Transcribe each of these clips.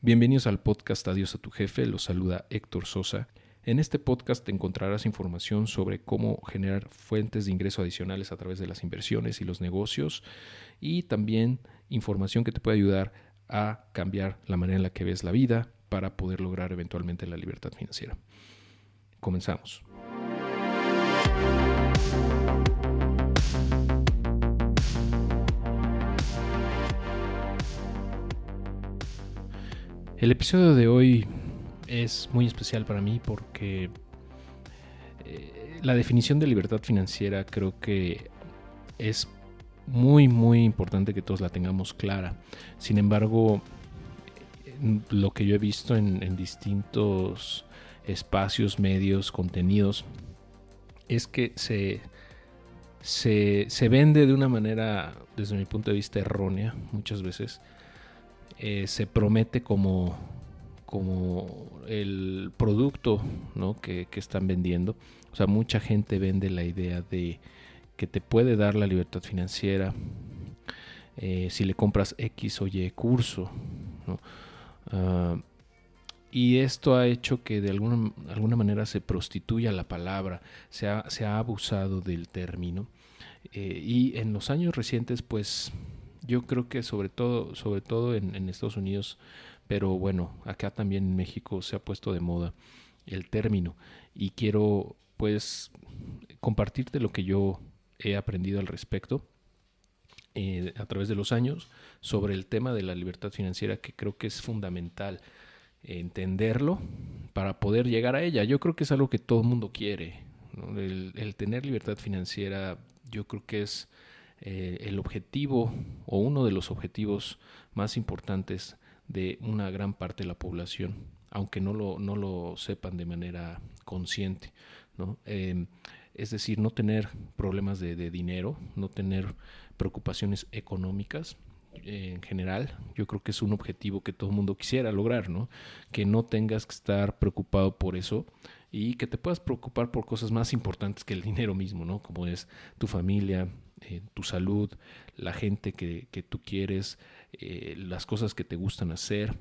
Bienvenidos al podcast Adiós a tu jefe, los saluda Héctor Sosa. En este podcast te encontrarás información sobre cómo generar fuentes de ingreso adicionales a través de las inversiones y los negocios y también información que te puede ayudar a cambiar la manera en la que ves la vida para poder lograr eventualmente la libertad financiera. Comenzamos. El episodio de hoy es muy especial para mí porque la definición de libertad financiera creo que es muy importante que todos la tengamos clara. Sin embargo, lo que yo he visto en distintos espacios, medios, contenidos, es que se vende de una manera, desde mi punto de vista, errónea muchas veces. Se promete como el producto, ¿no? que están vendiendo. O sea, mucha gente vende la idea de que te puede dar la libertad financiera si le compras X o Y curso, ¿no? Y esto ha hecho que de alguna manera se prostituya la palabra, se ha abusado del término. Y en los años recientes, pues yo creo que sobre todo en Estados Unidos, pero bueno, acá también en México se ha puesto de moda el término. Y quiero pues compartirte lo que yo he aprendido al respecto a través de los años sobre el tema de la libertad financiera, que creo que es fundamental entenderlo para poder llegar a ella. Yo creo que es algo que todo el mundo quiere, ¿no? El tener libertad financiera, yo creo que es el objetivo o uno de los objetivos más importantes de una gran parte de la población, aunque no lo sepan de manera consciente, ¿no? Es decir, no tener problemas de dinero, no tener preocupaciones económicas en general. Yo creo que es un objetivo que todo el mundo quisiera lograr, ¿no? Que no tengas que estar preocupado por eso y que te puedas preocupar por cosas más importantes que el dinero mismo, ¿no? Como es tu familia, tu salud, la gente que tú quieres, las cosas que te gustan hacer,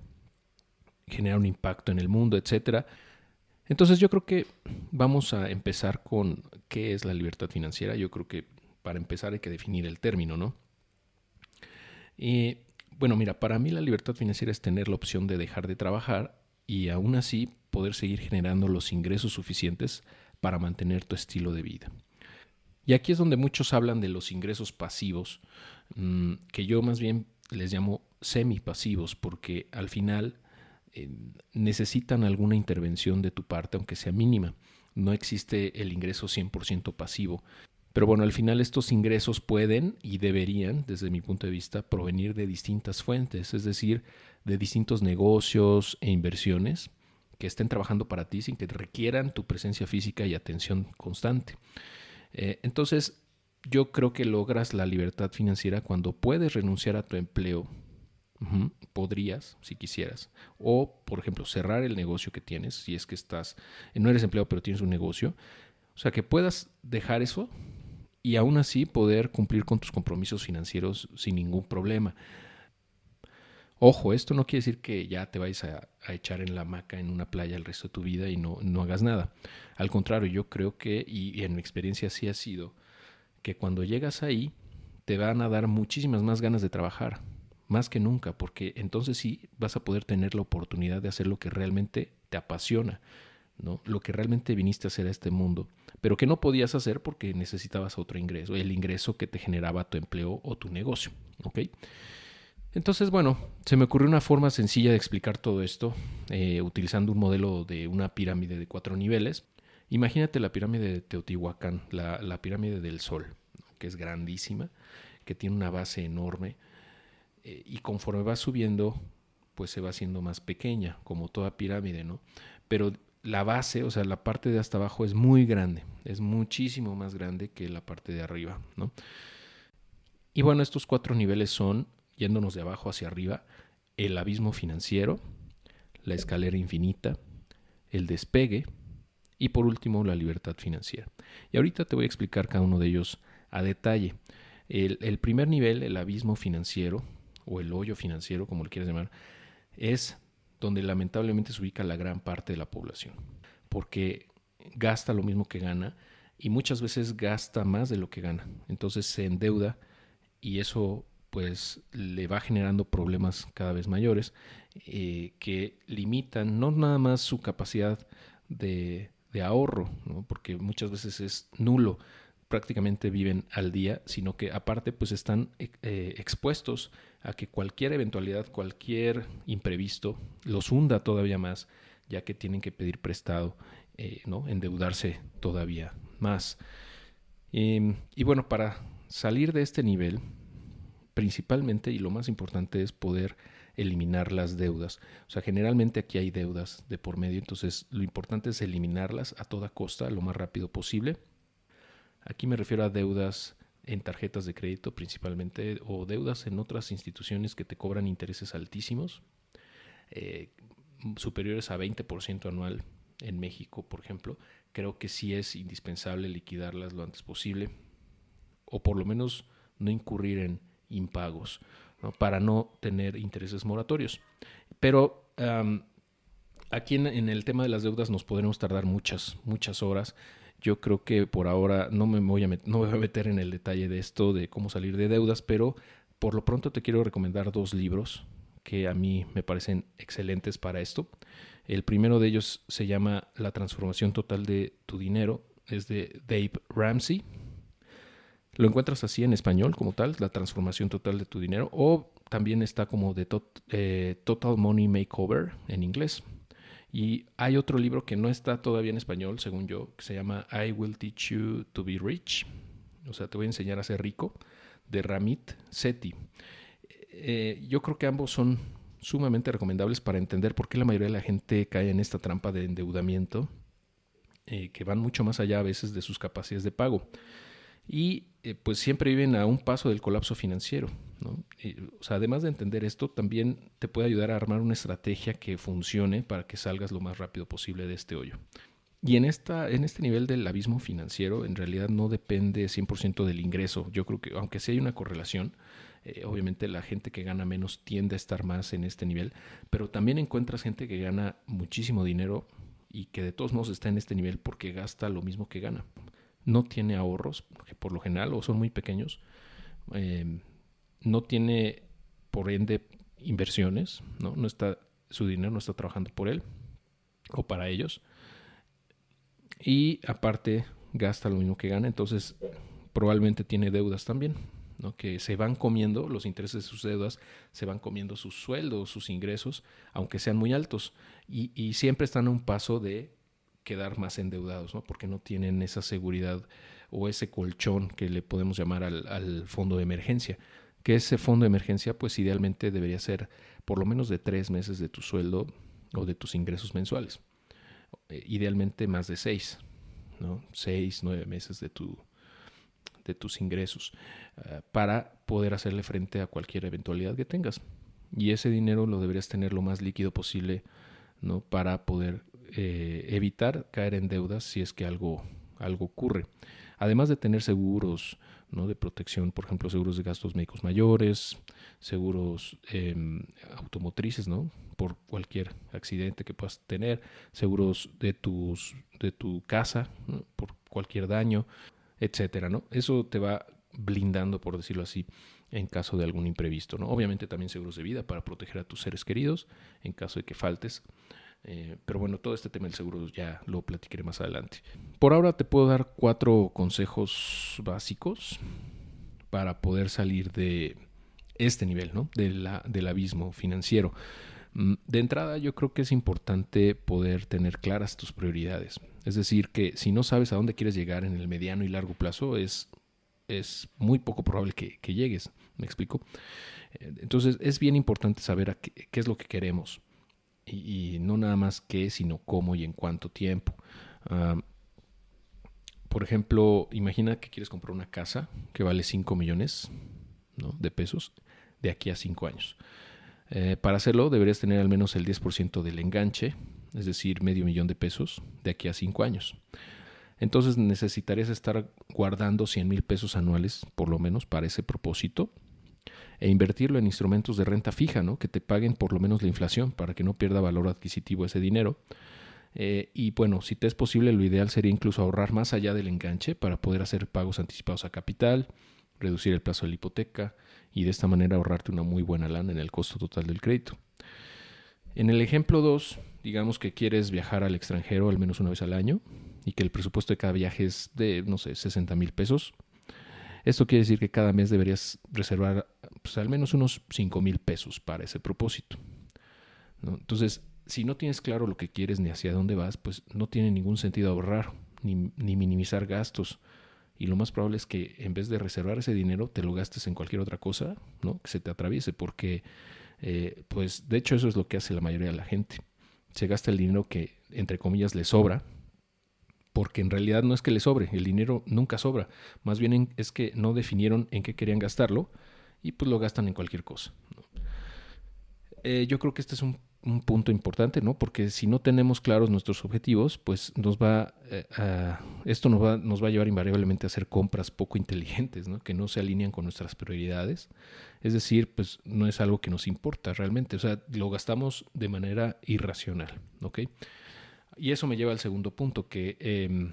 generar un impacto en el mundo, etcétera. Entonces yo creo que vamos a empezar con qué es la libertad financiera. Yo creo que para empezar hay que definir el término, ¿no? Bueno, mira, para mí la libertad financiera es tener la opción de dejar de trabajar y aún así poder seguir generando los ingresos suficientes para mantener tu estilo de vida. Y aquí es donde muchos hablan de los ingresos pasivos, que yo más bien les llamo semipasivos, porque al final necesitan alguna intervención de tu parte, aunque sea mínima. No existe el ingreso 100% pasivo. Pero bueno, al final estos ingresos pueden y deberían, desde mi punto de vista, provenir de distintas fuentes, es decir, de distintos negocios e inversiones que estén trabajando para ti sin que requieran tu presencia física y atención constante. Entonces, yo creo que logras la libertad financiera cuando puedes renunciar a tu empleo. Podrías, si quisieras. O, por ejemplo, cerrar el negocio que tienes, si es que no eres empleado, pero tienes un negocio. O sea, que puedas dejar eso y aún así poder cumplir con tus compromisos financieros sin ningún problema. Ojo, esto no quiere decir que ya te vayas a echar en la hamaca en una playa el resto de tu vida y no hagas nada. Al contrario, yo creo que, y en mi experiencia así ha sido, que cuando llegas ahí te van a dar muchísimas más ganas de trabajar, más que nunca, porque entonces sí vas a poder tener la oportunidad de hacer lo que realmente te apasiona, ¿no? Lo que realmente viniste a hacer a este mundo, pero que no podías hacer porque necesitabas otro ingreso, el ingreso que te generaba tu empleo o tu negocio, ¿ok? Entonces, bueno, se me ocurrió una forma sencilla de explicar todo esto, utilizando un modelo de una pirámide de 4 niveles. Imagínate la pirámide de Teotihuacán, la pirámide del Sol, ¿no? Que es grandísima, que tiene una base enorme, y conforme va subiendo, pues se va haciendo más pequeña, como toda pirámide, ¿no? Pero la base, o sea, la parte de hasta abajo es muy grande, es muchísimo más grande que la parte de arriba, ¿no? Y bueno, estos 4 niveles son, yéndonos de abajo hacia arriba, el abismo financiero, la escalera infinita, el despegue y por último la libertad financiera. Y ahorita te voy a explicar cada uno de ellos a detalle. El primer nivel, el abismo financiero o el hoyo financiero, como lo quieras llamar, es donde lamentablemente se ubica la gran parte de la población, porque gasta lo mismo que gana y muchas veces gasta más de lo que gana. Entonces se endeuda y eso pues le va generando problemas cada vez mayores que limitan no nada más su capacidad de ahorro, ¿no? Porque muchas veces es nulo, prácticamente viven al día, sino que aparte pues están expuestos a que cualquier eventualidad, cualquier imprevisto los hunda todavía más, ya que tienen que pedir prestado, ¿no? Endeudarse todavía más. Y bueno, para salir de este nivel, principalmente y lo más importante es poder eliminar las deudas. O sea, generalmente aquí hay deudas de por medio, entonces lo importante es eliminarlas a toda costa, lo más rápido posible. Aquí me refiero a deudas en tarjetas de crédito principalmente o deudas en otras instituciones que te cobran intereses altísimos, eh, superiores a 20% anual en México, por ejemplo. Creo que sí es indispensable liquidarlas lo antes posible o por lo menos no incurrir en impagos, ¿no? Para no tener intereses moratorios. Pero aquí en el tema de las deudas nos podremos tardar muchas horas. Yo creo que por ahora no me voy a meter en el detalle de esto, de cómo salir de deudas, pero por lo pronto te quiero recomendar 2 libros que a mí me parecen excelentes para esto. El primero de ellos se llama La transformación total de tu dinero, es de Dave Ramsey. Lo encuentras así en español como tal, La transformación total de tu dinero, o también está como de Total Money Makeover en inglés. Y hay otro libro que no está todavía en español, según yo, que se llama I Will Teach You to Be Rich. O sea, te voy a enseñar a ser rico, de Ramit Sethi. Yo creo que ambos son sumamente recomendables para entender por qué la mayoría de la gente cae en esta trampa de endeudamiento, que van mucho más allá a veces de sus capacidades de pago. Y pues siempre viven a un paso del colapso financiero, ¿no? O sea, además de entender esto, también te puede ayudar a armar una estrategia que funcione para que salgas lo más rápido posible de este hoyo. Y en este nivel del abismo financiero, en realidad no depende 100% del ingreso. Yo creo que, aunque sí hay una correlación, obviamente la gente que gana menos tiende a estar más en este nivel, pero también encuentras gente que gana muchísimo dinero y que de todos modos está en este nivel porque gasta lo mismo que gana. No tiene ahorros, porque por lo general, o son muy pequeños, no tiene, por ende, inversiones, ¿no? Su dinero no está trabajando por él o para ellos. Y aparte, gasta lo mismo que gana, entonces probablemente tiene deudas también, ¿no? Que se van comiendo, los intereses de sus deudas, se van comiendo sus sueldos, sus ingresos, aunque sean muy altos. Y siempre están a un paso de quedar más endeudados, ¿no? Porque no tienen esa seguridad o ese colchón que le podemos llamar al fondo de emergencia. Que ese fondo de emergencia, pues idealmente debería ser por lo menos de 3 meses de tu sueldo o de tus ingresos mensuales. Idealmente más de 6, ¿no? 6, 9 meses de tus ingresos, para poder hacerle frente a cualquier eventualidad que tengas. Y ese dinero lo deberías tener lo más líquido posible, ¿no? Para poder evitar caer en deudas si es que algo ocurre. Además de tener seguros, ¿no? De protección, por ejemplo, seguros de gastos médicos mayores, seguros automotrices, ¿no? Por cualquier accidente que puedas tener, seguros de tu casa, ¿no? Por cualquier daño, etcétera, ¿no? Eso te va blindando, por decirlo así, en caso de algún imprevisto, ¿no? Obviamente también seguros de vida para proteger a tus seres queridos en caso de que faltes. Pero bueno, todo este tema del seguro ya lo platicaré más adelante. Por ahora te puedo dar 4 consejos básicos para poder salir de este nivel, ¿no? Del abismo financiero. De entrada, yo creo que es importante poder tener claras tus prioridades. Es decir, que si no sabes a dónde quieres llegar en el mediano y largo plazo, es muy poco probable que llegues. ¿Me explico? Entonces, es bien importante saber qué es lo que queremos. Y no nada más qué, sino cómo y en cuánto tiempo. Por ejemplo, imagina que quieres comprar una casa que vale 5 millones, ¿no? de pesos de aquí a 5 años. Para hacerlo deberías tener al menos el 10% del enganche, es decir, $500,000 de pesos de aquí a 5 años. Entonces necesitarías estar guardando 100,000 pesos anuales, por lo menos, para ese propósito. e invertirlo en instrumentos de renta fija, ¿no? Que te paguen por lo menos la inflación para que no pierda valor adquisitivo ese dinero. Y bueno, si te es posible, lo ideal sería incluso ahorrar más allá del enganche para poder hacer pagos anticipados a capital, reducir el plazo de la hipoteca y de esta manera ahorrarte una muy buena lana en el costo total del crédito. En el ejemplo 2, digamos que quieres viajar al extranjero al menos una vez al año y que el presupuesto de cada viaje es de, no sé, 60,000 pesos. Esto quiere decir que cada mes deberías reservar pues, al menos unos 5,000 pesos para ese propósito, ¿no? Entonces, si no tienes claro lo que quieres ni hacia dónde vas, pues no tiene ningún sentido ahorrar ni minimizar gastos. Y lo más probable es que en vez de reservar ese dinero, te lo gastes en cualquier otra cosa, ¿no? Que se te atraviese, porque pues de hecho eso es lo que hace la mayoría de la gente. Se gasta el dinero que, entre comillas, le sobra, porque en realidad no es que le sobre, el dinero nunca sobra. Más bien es que no definieron en qué querían gastarlo y pues lo gastan en cualquier cosa, ¿no? Yo creo que este es un punto importante, ¿no? Porque si no tenemos claros nuestros objetivos, pues esto nos va a llevar invariablemente a hacer compras poco inteligentes, ¿no? Que no se alinean con nuestras prioridades. Es decir, pues no es algo que nos importa realmente. O sea, lo gastamos de manera irracional, ¿ok? Y eso me lleva al segundo punto, que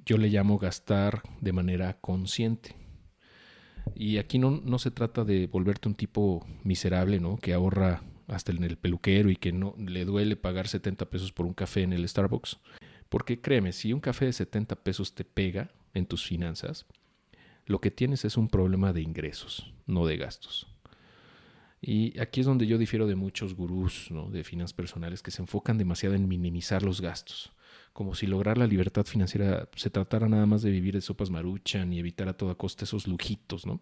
yo le llamo gastar de manera consciente. Y aquí no se trata de volverte un tipo miserable, ¿no? Que ahorra hasta en el peluquero y que no le duele pagar 70 pesos por un café en el Starbucks. Porque créeme, si un café de 70 pesos te pega en tus finanzas, lo que tienes es un problema de ingresos, no de gastos. Y aquí es donde yo difiero de muchos gurús, ¿no? De finanzas personales que se enfocan demasiado en minimizar los gastos, como si lograr la libertad financiera se tratara nada más de vivir de sopas maruchan y evitar a toda costa esos lujitos, ¿no?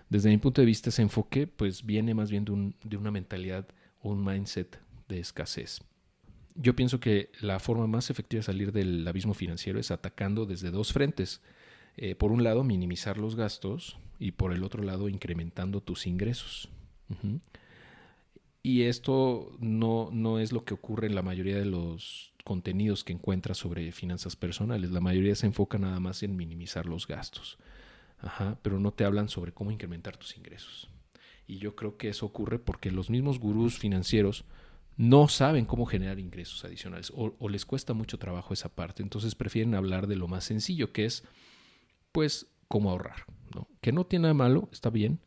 Desde mi punto de vista, ese enfoque pues viene más bien de una mentalidad o un mindset de escasez. Yo pienso que la forma más efectiva de salir del abismo financiero es atacando desde dos frentes. Por un lado, minimizar los gastos y por el otro lado, incrementando tus ingresos. Uh-huh. Y esto no es lo que ocurre en la mayoría de los contenidos que encuentras sobre finanzas personales. La mayoría se enfoca nada más en minimizar los gastos. Ajá, pero no te hablan sobre cómo incrementar tus ingresos. Y yo creo que eso ocurre porque los mismos gurús financieros no saben cómo generar ingresos adicionales o les cuesta mucho trabajo esa parte. Entonces prefieren hablar de lo más sencillo, que es, pues, cómo ahorrar, ¿no? Que no tiene nada malo, está bien,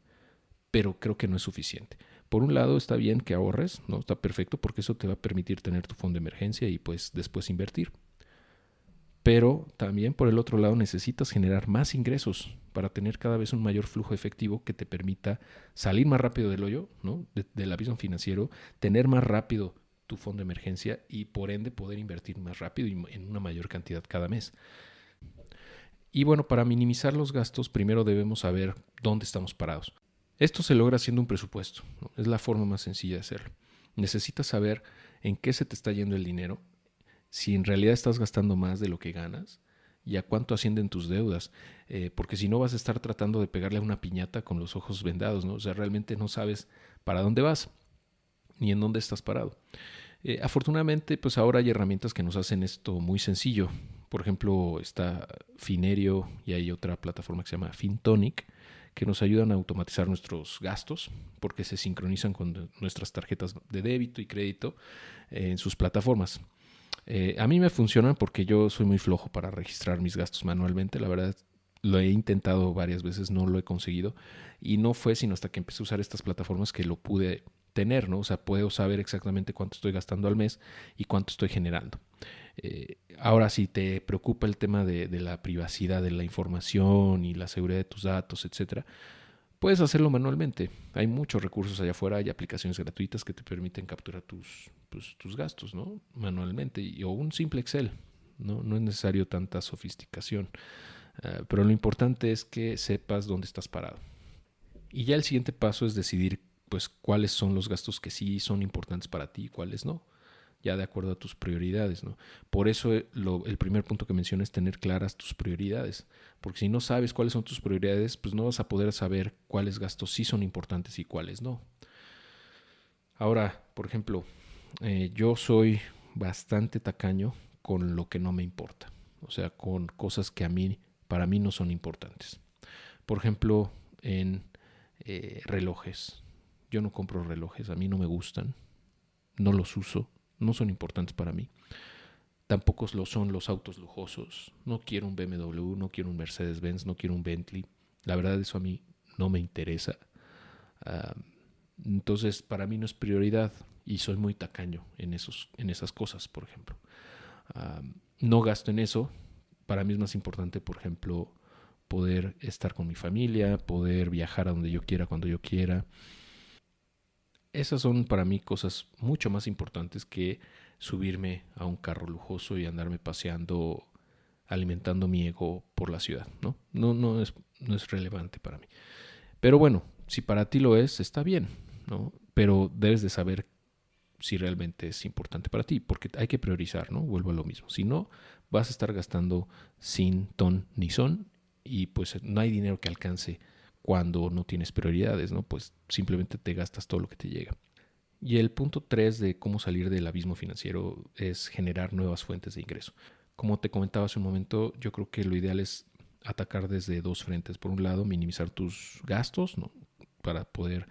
pero creo que no es suficiente. Por un lado está bien que ahorres, ¿no? Está perfecto porque eso te va a permitir tener tu fondo de emergencia y pues después invertir. Pero también por el otro lado necesitas generar más ingresos para tener cada vez un mayor flujo efectivo que te permita salir más rápido del hoyo, ¿no? Del abismo financiero, tener más rápido tu fondo de emergencia y por ende poder invertir más rápido y en una mayor cantidad cada mes. Y bueno, para minimizar los gastos, primero debemos saber dónde estamos parados. Esto se logra haciendo un presupuesto, ¿no? Es la forma más sencilla de hacerlo. Necesitas saber en qué se te está yendo el dinero, si en realidad estás gastando más de lo que ganas y a cuánto ascienden tus deudas, porque si no vas a estar tratando de pegarle a una piñata con los ojos vendados, ¿no? O sea, realmente no sabes para dónde vas ni en dónde estás parado. Afortunadamente, pues ahora hay herramientas que nos hacen esto muy sencillo. Por ejemplo, está Finerio y hay otra plataforma que se llama FinTonic, que nos ayudan a automatizar nuestros gastos porque se sincronizan con nuestras tarjetas de débito y crédito en sus plataformas. A mí me funcionan porque yo soy muy flojo para registrar mis gastos manualmente. La verdad, lo he intentado varias veces, no lo he conseguido. Y no fue sino hasta que empecé a usar estas plataformas que lo pude tener, ¿no? O sea, puedo saber exactamente cuánto estoy gastando al mes y cuánto estoy generando. Ahora, si te preocupa el tema de la privacidad de la información y la seguridad de tus datos, etcétera, puedes hacerlo manualmente. Hay muchos recursos allá afuera, hay aplicaciones gratuitas que te permiten capturar tus gastos, ¿no? Manualmente, o un simple Excel. No es necesario tanta sofisticación. Pero lo importante es que sepas dónde estás parado. Y ya el siguiente paso es decidir pues cuáles son los gastos que sí son importantes para ti y cuáles no, ya de acuerdo a tus prioridades, ¿no? Por eso el primer punto que mencioné es tener claras tus prioridades, porque si no sabes cuáles son tus prioridades, pues no vas a poder saber cuáles gastos sí son importantes y cuáles no. Ahora, por ejemplo, yo soy bastante tacaño con lo que no me importa, o sea, con cosas que para mí no son importantes. Por ejemplo, en relojes. Yo no compro relojes, a mí no me gustan, no los uso, no son importantes para mí. Tampoco lo son los autos lujosos. No quiero un BMW, no quiero un Mercedes-Benz, no quiero un Bentley. La verdad, eso a mí no me interesa. Entonces, para mí no es prioridad y soy muy tacaño en esas cosas, por ejemplo. No gasto en eso. Para mí es más importante, por ejemplo, poder estar con mi familia, poder viajar a donde yo quiera, cuando yo quiera. Esas son para mí cosas mucho más importantes que subirme a un carro lujoso y andarme paseando, alimentando mi ego por la ciudad, ¿no? No es relevante para mí. Pero bueno, si para ti lo es, está bien, ¿no? Pero debes de saber si realmente es importante para ti, porque hay que priorizar, ¿no? Vuelvo a lo mismo. Si no, vas a estar gastando sin ton ni son y pues no hay dinero que alcance cuando no tienes prioridades, ¿no? Pues simplemente te gastas todo lo que te llega. Y el punto 3 de cómo salir del abismo financiero es generar nuevas fuentes de ingreso. Como te comentaba hace un momento, yo creo que lo ideal es atacar desde dos frentes. Por un lado, minimizar tus gastos, ¿no? Para poder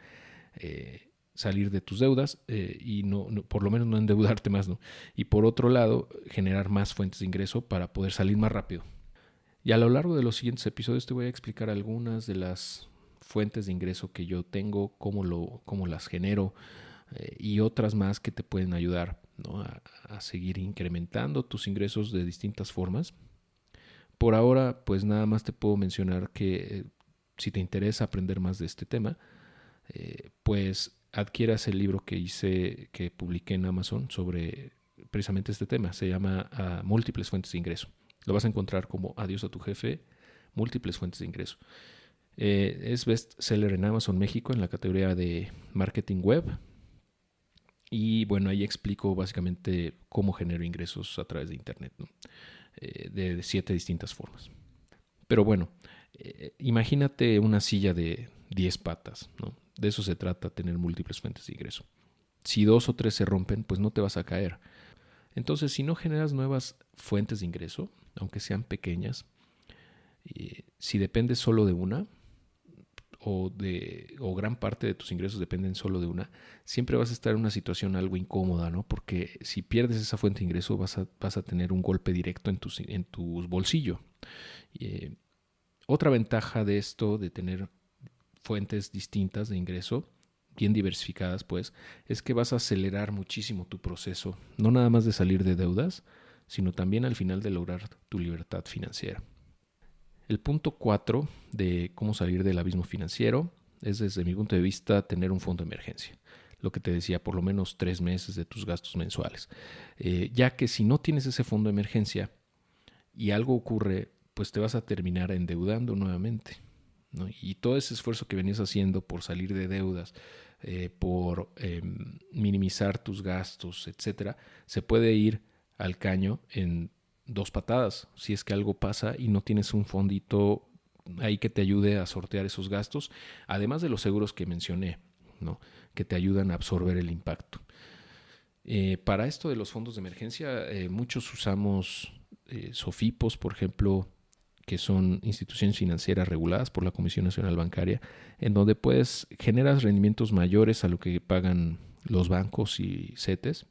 salir de tus deudas y por lo menos no endeudarte más, ¿no? Y por otro lado, generar más fuentes de ingreso para poder salir más rápido. Y a lo largo de los siguientes episodios te voy a explicar algunas de las fuentes de ingreso que yo tengo, cómo las genero y otras más que te pueden ayudar, ¿no? a seguir incrementando tus ingresos de distintas formas. Por ahora, pues nada más te puedo mencionar que si te interesa aprender más de este tema, pues adquieras el libro que publiqué en Amazon sobre precisamente este tema. Se llama Múltiples Fuentes de Ingreso. Lo vas a encontrar como Adiós a tu jefe, Múltiples Fuentes de Ingreso. Es bestseller en Amazon México en la categoría de Marketing Web. Y bueno, ahí explico básicamente cómo genero ingresos a través de Internet, ¿no? De 7 distintas formas. Pero bueno, imagínate una silla de 10 patas, ¿no? De eso se trata, tener múltiples fuentes de ingreso. Si 2 o 3 se rompen, pues no te vas a caer. Entonces, si no generas nuevas fuentes de ingreso, aunque sean pequeñas, si dependes solo de una, o gran parte de tus ingresos dependen solo de una, siempre vas a estar en una situación algo incómoda, ¿no? Porque si pierdes esa fuente de ingreso vas a tener un golpe directo en tu bolsillo. Otra ventaja de esto, de tener fuentes distintas de ingreso, bien diversificadas, pues, es que vas a acelerar muchísimo tu proceso, no nada más de salir de deudas, sino también al final de lograr tu libertad financiera. El punto 4 de cómo salir del abismo financiero es, desde mi punto de vista, tener un fondo de emergencia. Lo que te decía, por lo menos 3 meses de tus gastos mensuales. Ya que si no tienes ese fondo de emergencia y algo ocurre, pues te vas a terminar endeudando nuevamente, ¿no? Y todo ese esfuerzo que venías haciendo por salir de deudas, por minimizar tus gastos, etcétera, se puede ir al caño en 2 patadas si es que algo pasa y no tienes un fondito ahí que te ayude a sortear esos gastos, además de los seguros que mencioné, ¿no? Que te ayudan a absorber el impacto. Para esto de los fondos de emergencia, muchos usamos SOFIPOS, por ejemplo, que son instituciones financieras reguladas por la Comisión Nacional Bancaria, en donde generas rendimientos mayores a lo que pagan los bancos y CETES.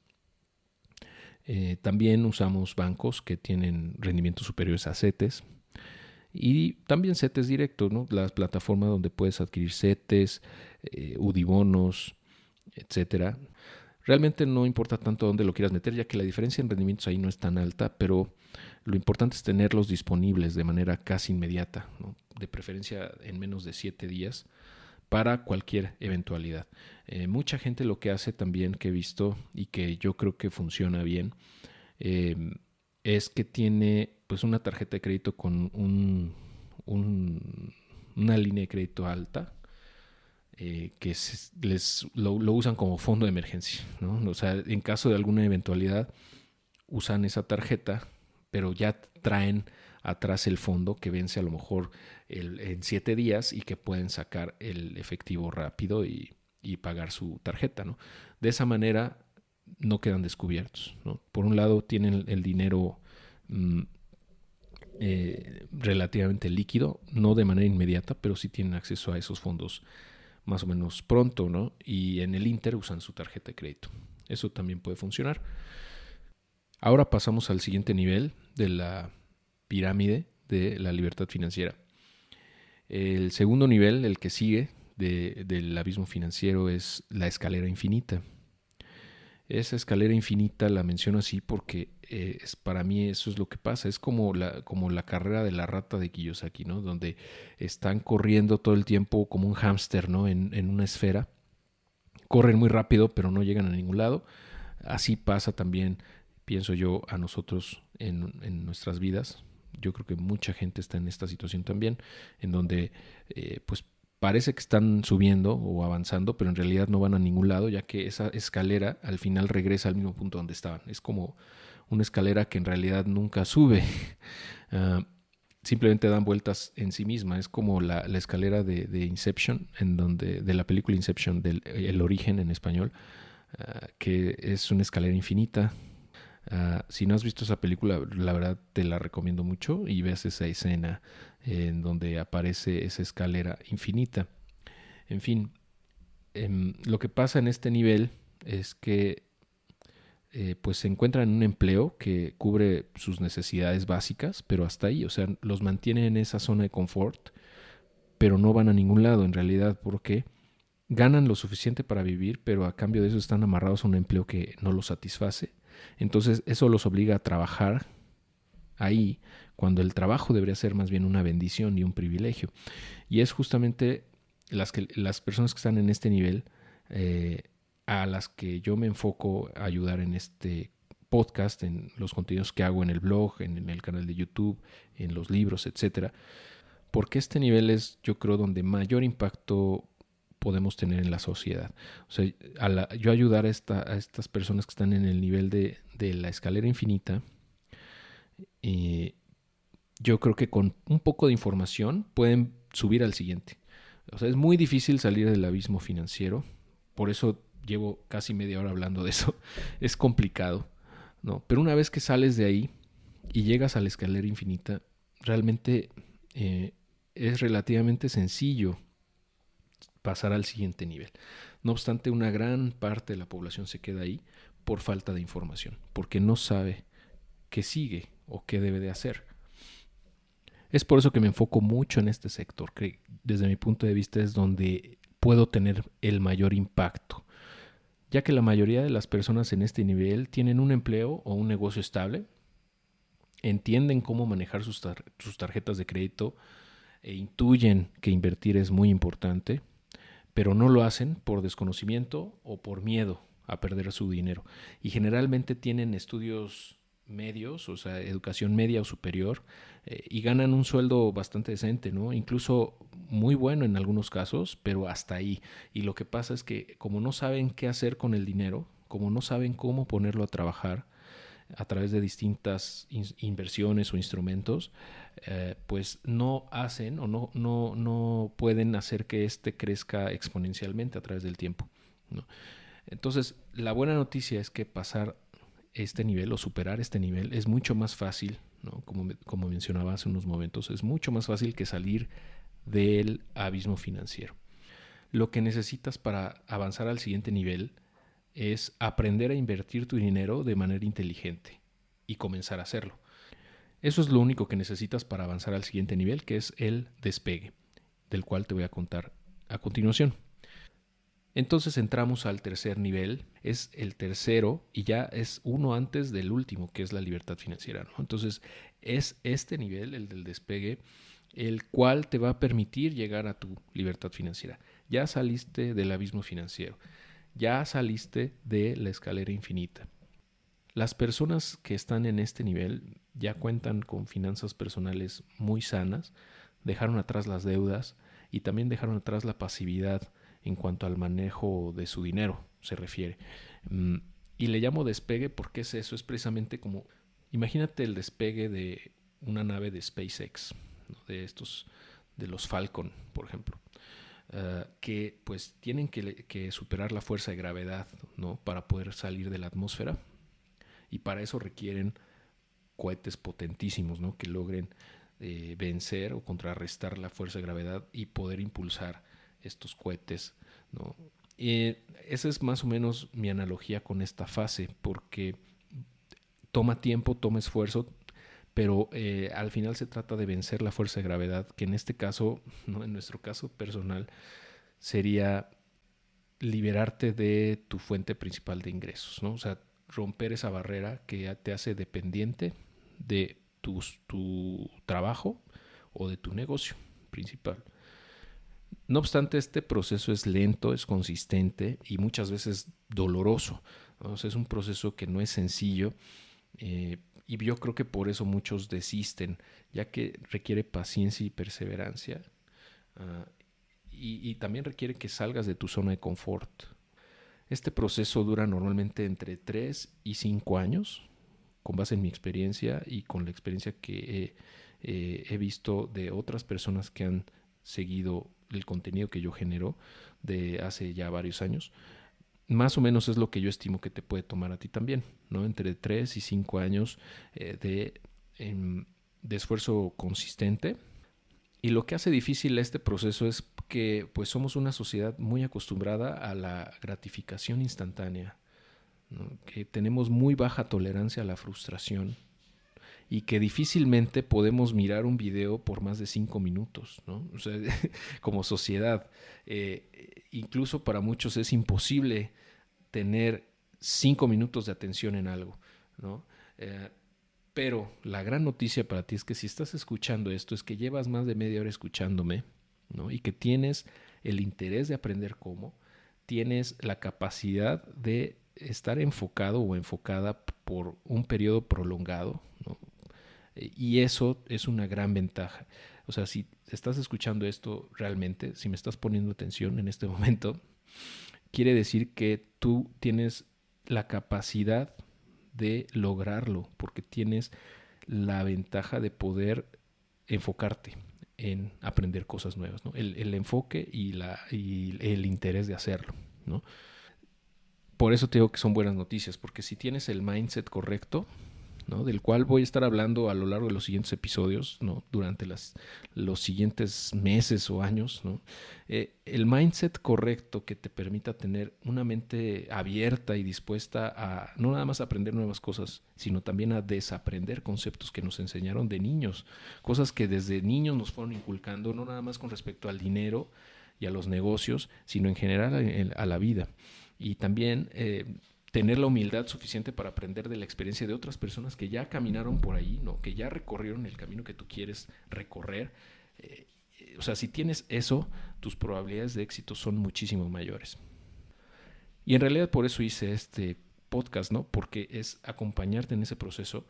También usamos bancos que tienen rendimientos superiores a CETES y también CETES directos, ¿no? Las plataformas donde puedes adquirir CETES, UDIbonos, etcétera. Realmente no importa tanto dónde lo quieras meter, ya que la diferencia en rendimientos ahí no es tan alta, pero lo importante es tenerlos disponibles de manera casi inmediata, ¿no? De preferencia en menos de 7 días para cualquier eventualidad. Mucha gente lo que hace también, que he visto y que yo creo que funciona bien, es que tiene pues una tarjeta de crédito con una línea de crédito alta, que lo usan como fondo de emergencia, ¿no? O sea, en caso de alguna eventualidad usan esa tarjeta, pero ya traen atrás el fondo que vence a lo mejor en 7 días y que pueden sacar el efectivo rápido y pagar su tarjeta, ¿no? De esa manera no quedan descubiertos, ¿no? Por un lado tienen el dinero relativamente líquido, no de manera inmediata, pero sí tienen acceso a esos fondos más o menos pronto, ¿no? Y en el Inter usan su tarjeta de crédito. Eso también puede funcionar. Ahora pasamos al siguiente nivel de la pirámide de la libertad financiera. El segundo nivel, el que sigue del abismo financiero, es la escalera infinita. Esa escalera infinita la menciono así porque para mí eso es lo que pasa. Es como la carrera de la rata de Kiyosaki, ¿no? Donde están corriendo todo el tiempo como un hámster, ¿no? En una esfera. Corren muy rápido, pero no llegan a ningún lado. Así pasa también, pienso yo, a nosotros en nuestras vidas. Yo creo que mucha gente está en esta situación también, en donde pues parece que están subiendo o avanzando, pero en realidad no van a ningún lado, ya que esa escalera al final regresa al mismo punto donde estaban. Es como una escalera que en realidad nunca sube. Simplemente dan vueltas en sí misma. Es como la escalera de Inception, de la película Inception, El Origen en español, que es una escalera infinita. Si no has visto esa película, la verdad te la recomiendo mucho y ves esa escena en donde aparece esa escalera infinita. En fin, lo que pasa en este nivel es que pues se encuentran en un empleo que cubre sus necesidades básicas, pero hasta ahí, o sea, los mantiene en esa zona de confort, pero no van a ningún lado en realidad, porque ganan lo suficiente para vivir, pero a cambio de eso están amarrados a un empleo que no los satisface. Entonces eso los obliga a trabajar ahí, cuando el trabajo debería ser más bien una bendición y un privilegio. Y es justamente las personas que están en este nivel a las que yo me enfoco a ayudar en este podcast, en los contenidos que hago en el blog, en el canal de YouTube, en los libros, etcétera. Porque este nivel es, yo creo, donde mayor impacto podemos tener en la sociedad. O sea, yo ayudar a estas personas que están en el nivel de la escalera infinita, yo creo que con un poco de información pueden subir al siguiente. O sea, es muy difícil salir del abismo financiero, por eso llevo casi media hora hablando de eso. Es complicado, ¿no? Pero una vez que sales de ahí y llegas a la escalera infinita, realmente es relativamente sencillo pasar al siguiente nivel. No obstante, una gran parte de la población se queda ahí por falta de información, porque no sabe qué sigue o qué debe de hacer. Es por eso que me enfoco mucho en este sector, que desde mi punto de vista es donde puedo tener el mayor impacto, ya que la mayoría de las personas en este nivel tienen un empleo o un negocio estable, entienden cómo manejar sus tarjetas de crédito e intuyen que invertir es muy importante, pero no lo hacen por desconocimiento o por miedo a perder su dinero. Y generalmente tienen estudios medios, o sea, educación media o superior, y ganan un sueldo bastante decente, ¿no? Incluso muy bueno en algunos casos, pero hasta ahí. Y lo que pasa es que como no saben qué hacer con el dinero, como no saben cómo ponerlo a trabajar a través de distintas inversiones o instrumentos, pues no hacen o no pueden hacer que éste crezca exponencialmente a través del tiempo, ¿no? Entonces, la buena noticia es que pasar este nivel o superar este nivel es mucho más fácil, ¿no? Como mencionaba hace unos momentos, es mucho más fácil que salir del abismo financiero. Lo que necesitas para avanzar al siguiente nivel es aprender a invertir tu dinero de manera inteligente y comenzar a hacerlo. Eso es lo único que necesitas para avanzar al siguiente nivel, que es el despegue, del cual te voy a contar a continuación. Entonces entramos al tercer nivel, es el tercero y ya es uno antes del último, que es la libertad financiera, ¿no? Entonces es este nivel, el del despegue, el cual te va a permitir llegar a tu libertad financiera. Ya saliste del abismo financiero, ya saliste de la escalera infinita. Las personas que están en este nivel ya cuentan con finanzas personales muy sanas, dejaron atrás las deudas y también dejaron atrás la pasividad en cuanto al manejo de su dinero se refiere. Y le llamo despegue porque es eso, es precisamente como, imagínate el despegue de una nave de SpaceX, ¿no? De los Falcon, por ejemplo. Que pues tienen que superar la fuerza de gravedad, ¿no? Para poder salir de la atmósfera, y para eso requieren cohetes potentísimos, ¿no? Que logren vencer o contrarrestar la fuerza de gravedad y poder impulsar estos cohetes, ¿no? Esa es más o menos mi analogía con esta fase, porque toma tiempo, toma esfuerzo, pero al final se trata de vencer la fuerza de gravedad, que en este caso, ¿no? En nuestro caso personal, sería liberarte de tu fuente principal de ingresos, ¿no? O sea, romper esa barrera que te hace dependiente de tu trabajo o de tu negocio principal. No obstante, este proceso es lento, es consistente y muchas veces doloroso, ¿no? O sea, es un proceso que no es sencillo, y yo creo que por eso muchos desisten, ya que requiere paciencia y perseverancia, uh, y también requiere que salgas de tu zona de confort. Este proceso dura normalmente entre 3 y 5 años, con base en mi experiencia y con la experiencia que he visto de otras personas que han seguido el contenido que yo genero de hace ya varios años. Más o menos es lo que yo estimo que te puede tomar a ti también, ¿no? Entre 3 y 5 años de esfuerzo consistente. Y lo que hace difícil este proceso es que pues somos una sociedad muy acostumbrada a la gratificación instantánea, ¿no? Que tenemos muy baja tolerancia a la frustración y que difícilmente podemos mirar un video por más de 5 minutos, ¿no? O sea, como sociedad, incluso para muchos es imposible tener 5 minutos de atención en algo, ¿no? Pero la gran noticia para ti es que si estás escuchando esto, es que llevas más de media hora escuchándome, ¿no? Y que tienes el interés de aprender cómo, tienes la capacidad de estar enfocado o enfocada por un periodo prolongado, ¿no? Y eso es una gran ventaja. O sea, si estás escuchando esto realmente, si me estás poniendo atención en este momento, quiere decir que tú tienes la capacidad de lograrlo, porque tienes la ventaja de poder enfocarte en aprender cosas nuevas, ¿no? El enfoque y el interés de hacerlo, ¿no? Por eso te digo que son buenas noticias, porque si tienes el mindset correcto, ¿no? Del cual voy a estar hablando a lo largo de los siguientes episodios, ¿no? Durante los siguientes meses o años, ¿no? El mindset correcto que te permita tener una mente abierta y dispuesta a no nada más aprender nuevas cosas, sino también a desaprender conceptos que nos enseñaron de niños, cosas que desde niños nos fueron inculcando, no nada más con respecto al dinero y a los negocios, sino en general a la vida. Y también tener la humildad suficiente para aprender de la experiencia de otras personas que ya caminaron por ahí, ¿no? Que ya recorrieron el camino que tú quieres recorrer. O sea, si tienes eso, tus probabilidades de éxito son muchísimo mayores. Y en realidad por eso hice este podcast, ¿no? Porque es acompañarte en ese proceso,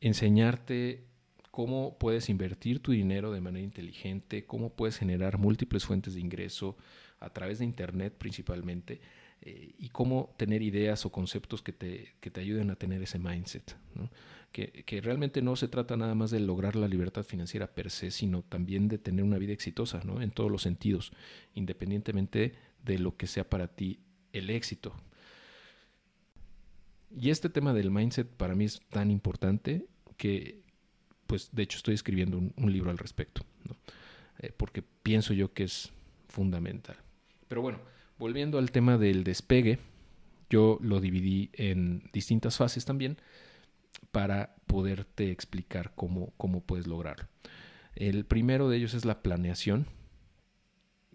enseñarte cómo puedes invertir tu dinero de manera inteligente, cómo puedes generar múltiples fuentes de ingreso a través de Internet principalmente, y cómo tener ideas o conceptos que te ayuden a tener ese mindset, ¿no? Que realmente no se trata nada más de lograr la libertad financiera per se, sino también de tener una vida exitosa, ¿no? En todos los sentidos, independientemente de lo que sea para ti el éxito. Y este tema del mindset para mí es tan importante que, pues, de hecho estoy escribiendo un libro al respecto, ¿no? Porque pienso yo que es fundamental. Pero bueno, volviendo al tema del despegue, yo lo dividí en distintas fases también para poderte explicar cómo puedes lograrlo. El primero de ellos es la planeación.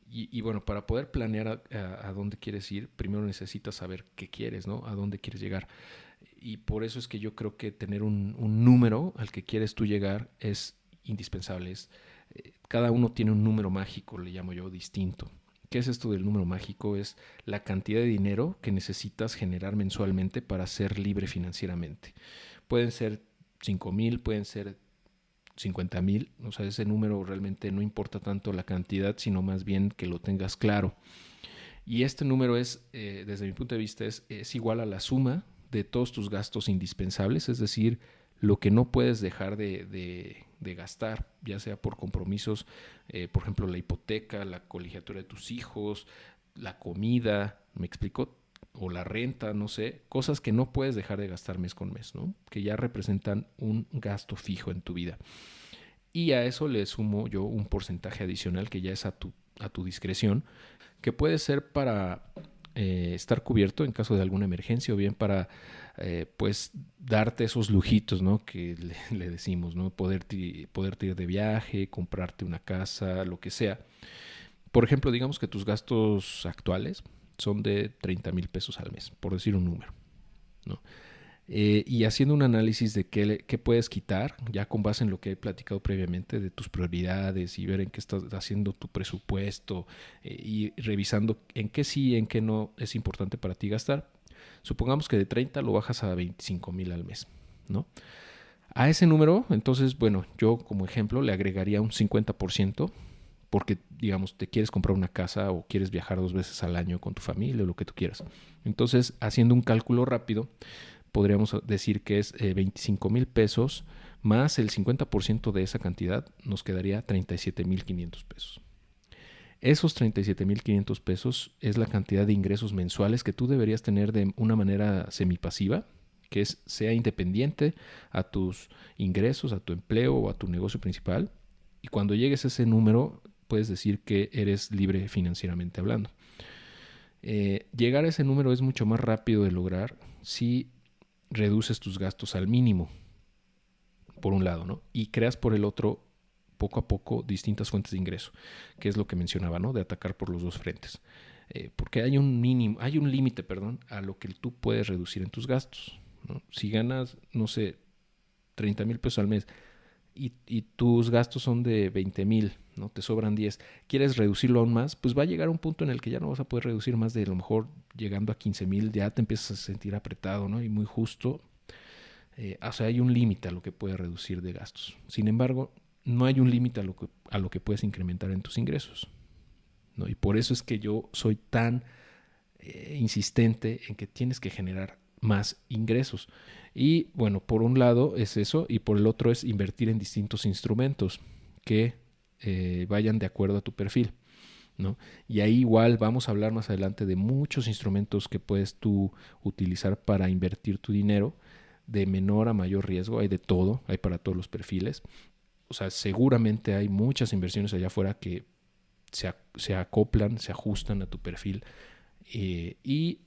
Y bueno, para poder planear a dónde quieres ir, primero necesitas saber qué quieres, ¿no? A dónde quieres llegar. Y por eso es que yo creo que tener un número al que quieres tú llegar es indispensable. Cada uno tiene un número mágico, le llamo yo, distinto. ¿Qué es esto del número mágico? Es la cantidad de dinero que necesitas generar mensualmente para ser libre financieramente. Pueden ser 5,000, pueden ser 50,000. O sea, ese número realmente no importa tanto la cantidad, sino más bien que lo tengas claro. Y este número es, desde mi punto de vista, es igual a la suma de todos tus gastos indispensables, es decir, lo que no puedes dejar de gastar, ya sea por compromisos, por ejemplo, la hipoteca, la colegiatura de tus hijos, la comida, ¿me explico? O la renta, no sé, cosas que no puedes dejar de gastar mes con mes, ¿no? Que ya representan un gasto fijo en tu vida. Y a eso le sumo yo un porcentaje adicional que ya es a tu a tu discreción, que puede ser para estar cubierto en caso de alguna emergencia o bien para pues darte esos lujitos, ¿no? Que le decimos, ¿no? Poderte ir de viaje, comprarte una casa, lo que sea. Por ejemplo, digamos que tus gastos actuales son de 30,000 pesos al mes, por decir un número, ¿no? Y haciendo un análisis de qué puedes quitar, ya con base en lo que he platicado previamente, de tus prioridades y ver en qué estás haciendo tu presupuesto y revisando en qué sí y en qué no es importante para ti gastar. Supongamos que de 30 lo bajas a 25,000 al mes, ¿no? A ese número, entonces, bueno, yo como ejemplo le agregaría un 50% porque, digamos, te quieres comprar una casa o quieres viajar 2 veces al año con tu familia o lo que tú quieras. Entonces, haciendo un cálculo rápido, podríamos decir que es 25,000 pesos más el 50% de esa cantidad, nos quedaría 37,500 pesos. Esos 37,500 pesos es la cantidad de ingresos mensuales que tú deberías tener de una manera semipasiva, que sea independiente a tus ingresos, a tu empleo o a tu negocio principal. Y cuando llegues a ese número, puedes decir que eres libre financieramente hablando. Llegar a ese número es mucho más rápido de lograr si reduces tus gastos al mínimo, por un lado, ¿no? Y creas por el otro, poco a poco, distintas fuentes de ingreso, que es lo que mencionaba, ¿no? De atacar por los dos frentes. Porque hay un mínimo, hay un límite, perdón, a lo que tú puedes reducir en tus gastos, ¿no? Si ganas, no sé, 30,000 pesos al mes y tus gastos son de 20,000, ¿no? Te sobran 10. ¿Quieres reducirlo aún más? Pues va a llegar un punto en el que ya no vas a poder reducir más de, a lo mejor, llegando a 15,000, ya te empiezas a sentir apretado, ¿no? Y muy justo. O sea, hay un límite a lo que puedes reducir de gastos. Sin embargo, no hay un límite a lo que puedes incrementar en tus ingresos, ¿no? Y por eso es que yo soy tan insistente en que tienes que generar más ingresos. Y bueno, por un lado es eso y por el otro es invertir en distintos instrumentos que vayan de acuerdo a tu perfil, ¿no? Y ahí igual vamos a hablar más adelante de muchos instrumentos que puedes tú utilizar para invertir tu dinero de menor a mayor riesgo. Hay de todo, hay para todos los perfiles. O sea, seguramente hay muchas inversiones allá afuera que se acoplan, se ajustan a tu perfil y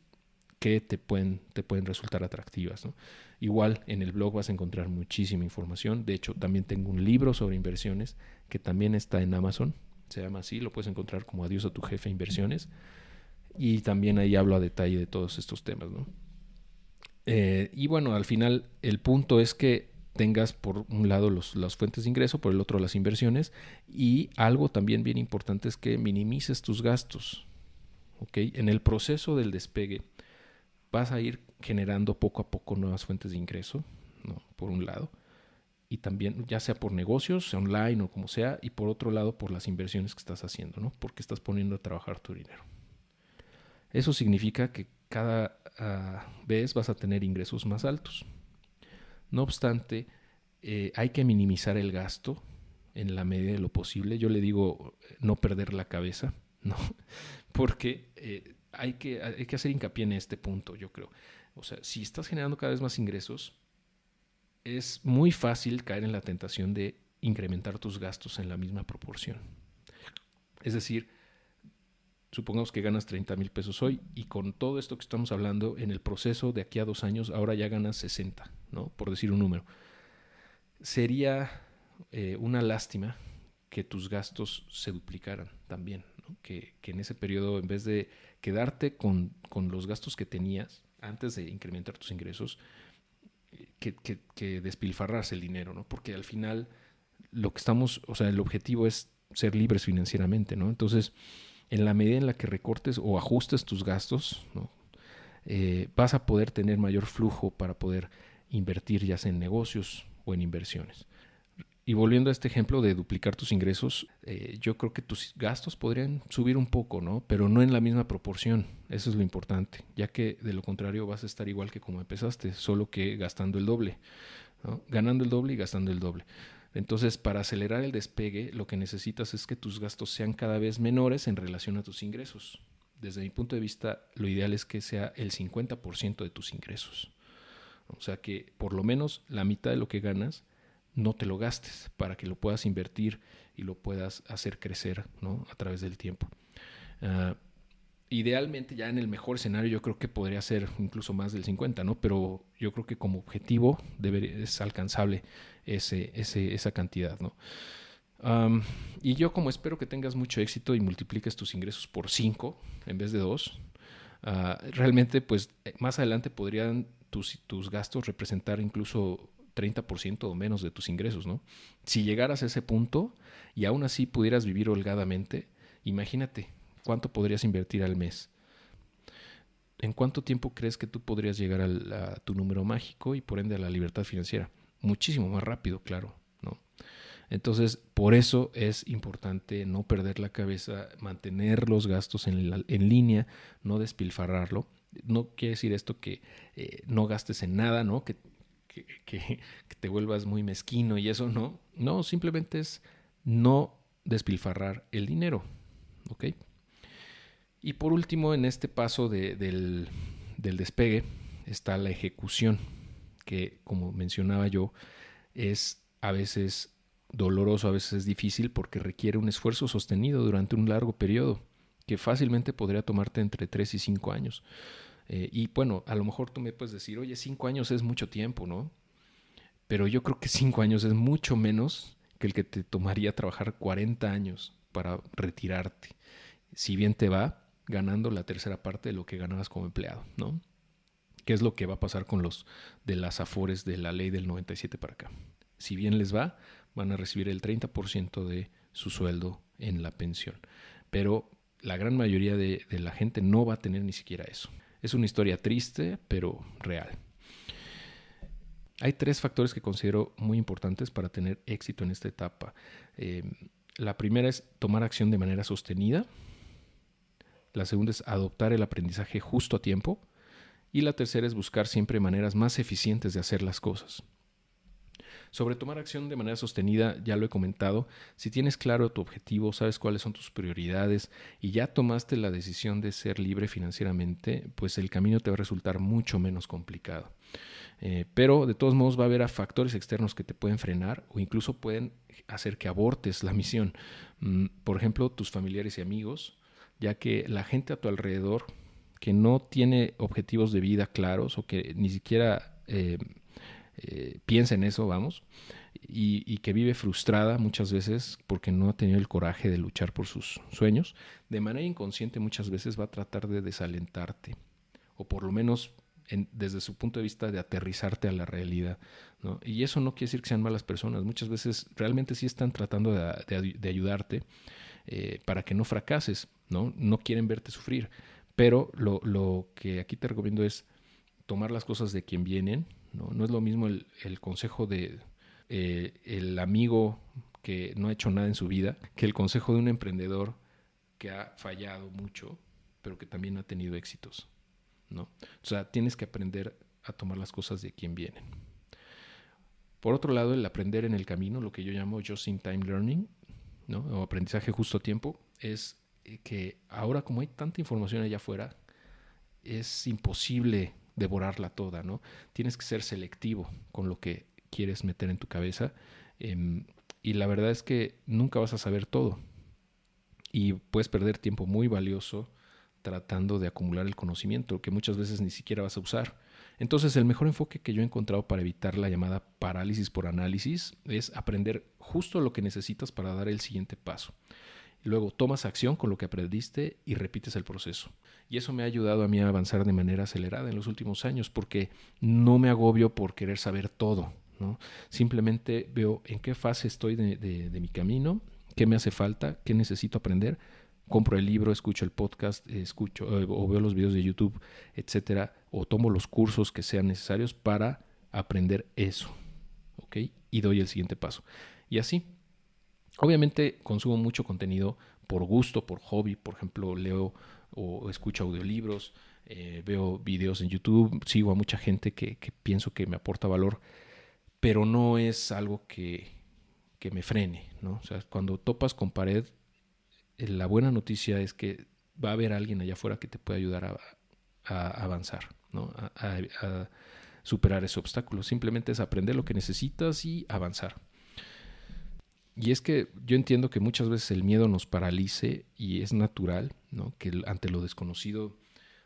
que te pueden resultar atractivas, ¿no? Igual en el blog vas a encontrar muchísima información. De hecho, también tengo un libro sobre inversiones que también está en Amazon. Se llama así, lo puedes encontrar como Adiós a tu jefe Inversiones. Y también ahí hablo a detalle de todos estos temas, ¿no? Y bueno, al final el punto es que tengas por un lado las fuentes de ingreso, por el otro las inversiones, y algo también bien importante es que minimices tus gastos, ¿ok? En el proceso del despegue vas a ir generando poco a poco nuevas fuentes de ingreso, ¿no? Por un lado, y también ya sea por negocios, sea online o como sea, y por otro lado por las inversiones que estás haciendo, ¿no? Porque estás poniendo a trabajar tu dinero. Eso significa que cada vez vas a tener ingresos más altos. No obstante, hay que minimizar el gasto en la medida de lo posible. Yo le digo no perder la cabeza, ¿no? Porque hay que hacer hincapié en este punto, yo creo. O sea, si estás generando cada vez más ingresos, es muy fácil caer en la tentación de incrementar tus gastos en la misma proporción. Es decir, supongamos que ganas 30,000 pesos hoy y con todo esto que estamos hablando, en el proceso de aquí a 2 años, ahora ya ganas 60, ¿no? Por decir un número. Sería una lástima que tus gastos se duplicaran también, ¿no? Que en ese periodo, en vez de quedarte con los gastos que tenías antes de incrementar tus ingresos, que despilfarrarse el dinero, ¿no? Porque al final lo que estamos, o sea, el objetivo es ser libres financieramente, ¿no? Entonces, en la medida en la que recortes o ajustes tus gastos, ¿no? Vas a poder tener mayor flujo para poder invertir ya sea en negocios o en inversiones. Y volviendo a este ejemplo de duplicar tus ingresos, yo creo que tus gastos podrían subir un poco, ¿no? Pero no en la misma proporción. Eso es lo importante, ya que de lo contrario vas a estar igual que como empezaste, solo que gastando el doble, ¿no? Ganando el doble y gastando el doble. Entonces, para acelerar el despegue, lo que necesitas es que tus gastos sean cada vez menores en relación a tus ingresos. Desde mi punto de vista, lo ideal es que sea el 50% de tus ingresos. O sea que por lo menos la mitad de lo que ganas no te lo gastes, para que lo puedas invertir y lo puedas hacer crecer, ¿no?, a través del tiempo. Idealmente, ya en el mejor escenario, yo creo que podría ser incluso más del 50, ¿no? Pero yo creo que como objetivo es alcanzable esa cantidad, ¿no? Y yo, como espero que tengas mucho éxito y multipliques tus ingresos por 5 en vez de 2, realmente pues más adelante podrían tus gastos representar incluso 30% o menos de tus ingresos, ¿no? Si llegaras a ese punto y aún así pudieras vivir holgadamente, imagínate cuánto podrías invertir al mes. ¿En cuánto tiempo crees que tú podrías llegar a tu número mágico y por ende a la libertad financiera? Muchísimo más rápido, claro, ¿no? Entonces, por eso es importante no perder la cabeza, mantener los gastos en línea, no despilfarrarlo. No quiere decir esto que no gastes en nada, ¿no? Que te vuelvas muy mezquino y eso, no. No, simplemente es no despilfarrar el dinero, ¿ok? Y por último, en este paso del despegue está la ejecución, que como mencionaba yo, es a veces doloroso, a veces es difícil porque requiere un esfuerzo sostenido durante un largo periodo que fácilmente podría tomarte entre 3 y 5 años. Y bueno, a lo mejor tú me puedes decir, oye, 5 años es mucho tiempo, ¿no? Pero yo creo que 5 años es mucho menos que el que te tomaría trabajar 40 años para retirarte. Si bien te va, ganando la tercera parte de lo que ganabas como empleado, ¿no? ¿Qué es lo que va a pasar con los de las afores de la ley del 97 para acá? Si bien les va, van a recibir el 30% de su sueldo en la pensión. Pero la gran mayoría de la gente no va a tener ni siquiera eso. Es una historia triste, pero real. Hay 3 factores que considero muy importantes para tener éxito en esta etapa. La primera es tomar acción de manera sostenida. La segunda es adoptar el aprendizaje justo a tiempo. Y la tercera es buscar siempre maneras más eficientes de hacer las cosas. Sobre tomar acción de manera sostenida, ya lo he comentado. Si tienes claro tu objetivo, sabes cuáles son tus prioridades y ya tomaste la decisión de ser libre financieramente, pues el camino te va a resultar mucho menos complicado. Pero de todos modos va a haber factores externos que te pueden frenar o incluso pueden hacer que abortes la misión. Por ejemplo, tus familiares y amigos, ya que la gente a tu alrededor que no tiene objetivos de vida claros o que ni siquiera piensa en eso, vamos, y que vive frustrada muchas veces porque no ha tenido el coraje de luchar por sus sueños, de manera inconsciente muchas veces va a tratar de desalentarte o por lo menos desde su punto de vista de aterrizarte a la realidad, ¿no? Y eso no quiere decir que sean malas personas, muchas veces realmente sí están tratando de ayudarte para que no fracases, ¿no? No quieren verte sufrir, pero lo que aquí te recomiendo es tomar las cosas de quien vienen, ¿no? No es lo mismo el consejo de el amigo que no ha hecho nada en su vida que el consejo de un emprendedor que ha fallado mucho, pero que también ha tenido éxitos, ¿no? O sea, tienes que aprender a tomar las cosas de quien vienen. Por otro lado, el aprender en el camino, lo que yo llamo just-in-time learning, ¿no? O aprendizaje justo a tiempo, es que ahora como hay tanta información allá afuera, es imposible devorarla toda, ¿no? Tienes que ser selectivo con lo que quieres meter en tu cabeza y la verdad es que nunca vas a saber todo y puedes perder tiempo muy valioso tratando de acumular el conocimiento que muchas veces ni siquiera vas a usar. Entonces el mejor enfoque que yo he encontrado para evitar la llamada parálisis por análisis es aprender justo lo que necesitas para dar el siguiente paso. Luego tomas acción con lo que aprendiste y repites el proceso. Y eso me ha ayudado a mí a avanzar de manera acelerada en los últimos años porque no me agobio por querer saber todo, ¿no? Simplemente veo en qué fase estoy de mi camino, qué me hace falta, qué necesito aprender. Compro el libro, escucho el podcast, escucho o veo los videos de YouTube, etcétera, o tomo los cursos que sean necesarios para aprender eso, ¿ok? Y doy el siguiente paso. Y así. Obviamente consumo mucho contenido por gusto, por hobby. Por ejemplo, leo o escucho audiolibros, veo videos en YouTube, sigo a mucha gente que pienso que me aporta valor, pero no es algo que me frene, ¿no? O sea, cuando topas con pared, la buena noticia es que va a haber alguien allá afuera que te puede ayudar a avanzar, ¿no? A superar ese obstáculo. Simplemente es aprender lo que necesitas y avanzar. Y es que yo entiendo que muchas veces el miedo nos paralice y es natural, ¿no? Que ante lo desconocido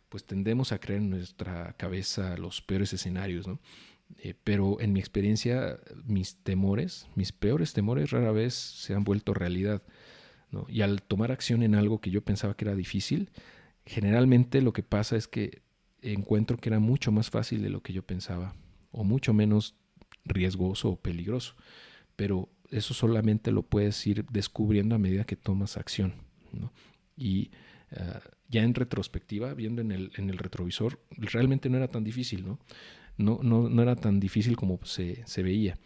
pues tendemos a creer en nuestra cabeza los peores escenarios, ¿no? Pero en mi experiencia, mis peores temores rara vez se han vuelto realidad, ¿no? Y al tomar acción en algo que yo pensaba que era difícil, generalmente lo que pasa es que encuentro que era mucho más fácil de lo que yo pensaba, o mucho menos riesgoso o peligroso. Pero eso solamente lo puedes ir descubriendo a medida que tomas acción, ¿no? Y ya en retrospectiva, viendo en el retrovisor, realmente no era tan difícil, ¿no? No era tan difícil como se veía.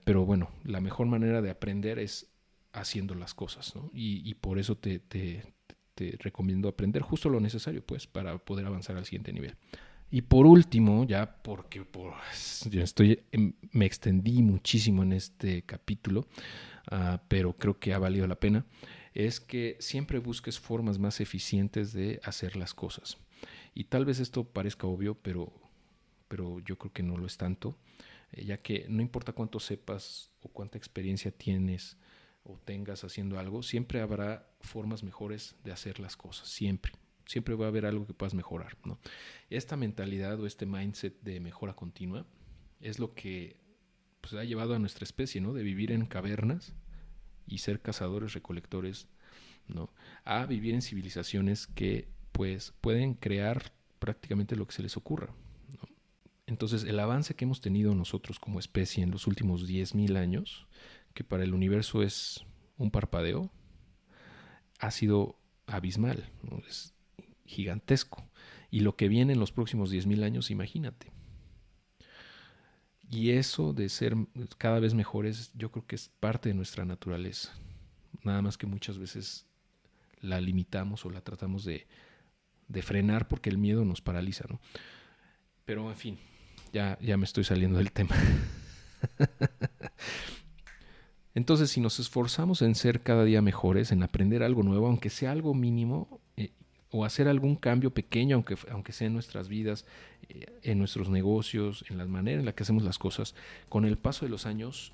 Pero bueno, la mejor manera de aprender es haciendo las cosas, ¿no? Y por eso te recomiendo aprender justo lo necesario, pues, para poder avanzar al siguiente nivel. Y por último, ya porque me extendí muchísimo en este capítulo, pero creo que ha valido la pena, es que siempre busques formas más eficientes de hacer las cosas. Y tal vez esto parezca obvio, pero yo creo que no lo es tanto, ya que no importa cuánto sepas o cuánta experiencia tienes o tengas haciendo algo, siempre habrá formas mejores de hacer las cosas, siempre va a haber algo que puedas mejorar, ¿no? Esta mentalidad o este mindset de mejora continua es lo que pues, ha llevado a nuestra especie, ¿no? De vivir en cavernas y ser cazadores recolectores, ¿no? A vivir en civilizaciones que pues pueden crear prácticamente lo que se les ocurra, ¿no? Entonces el avance que hemos tenido nosotros como especie en los últimos 10,000 años, que para el universo es un parpadeo, ha sido abismal, ¿no? Es gigantesco. Y lo que viene en los próximos 10,000 años, imagínate. Y eso de ser cada vez mejores, yo creo que es parte de nuestra naturaleza. Nada más que muchas veces la limitamos o la tratamos de frenar porque el miedo nos paraliza, ¿no? Pero en fin, ya me estoy saliendo del tema. Entonces, si nos esforzamos en ser cada día mejores, en aprender algo nuevo, aunque sea algo mínimo, o hacer algún cambio pequeño, aunque sea en nuestras vidas, en nuestros negocios, en la manera en la que hacemos las cosas, con el paso de los años,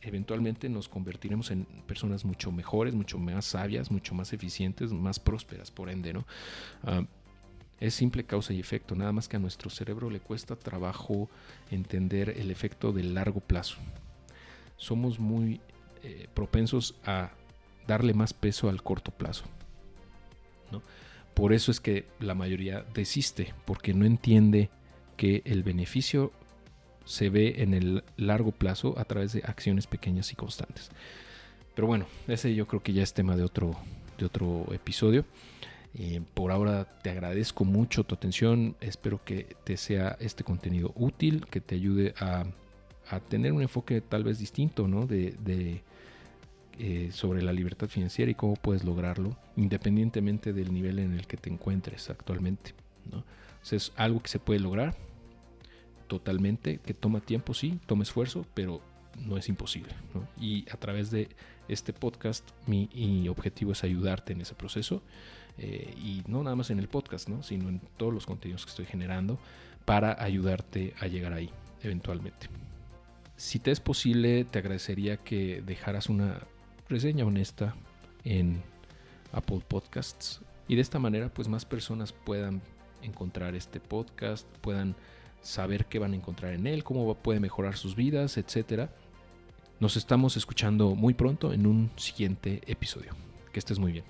eventualmente nos convertiremos en personas mucho mejores, mucho más sabias, mucho más eficientes, más prósperas, por ende, ¿no? Es simple causa y efecto, nada más que a nuestro cerebro le cuesta trabajo entender el efecto del largo plazo. Somos muy propensos a darle más peso al corto plazo, ¿no? Por eso es que la mayoría desiste, porque no entiende que el beneficio se ve en el largo plazo a través de acciones pequeñas y constantes. Pero bueno, ese yo creo que ya es tema de otro episodio. Por ahora te agradezco mucho tu atención, espero que te sea este contenido útil, que te ayude a tener un enfoque tal vez distinto, ¿no? Sobre la libertad financiera y cómo puedes lograrlo, independientemente del nivel en el que te encuentres actualmente, ¿no? O sea, es algo que se puede lograr totalmente, que toma tiempo, sí, toma esfuerzo, pero no es imposible, ¿no? Y a través de este podcast, mi objetivo es ayudarte en ese proceso, y no nada más en el podcast, ¿no? Sino en todos los contenidos que estoy generando para ayudarte a llegar ahí eventualmente. Si te es posible, te agradecería que dejaras una reseña honesta en Apple Podcasts y de esta manera pues más personas puedan encontrar este podcast, puedan saber qué van a encontrar en él, cómo puede mejorar sus vidas, etcétera. Nos estamos escuchando muy pronto en un siguiente episodio. Que estés muy bien.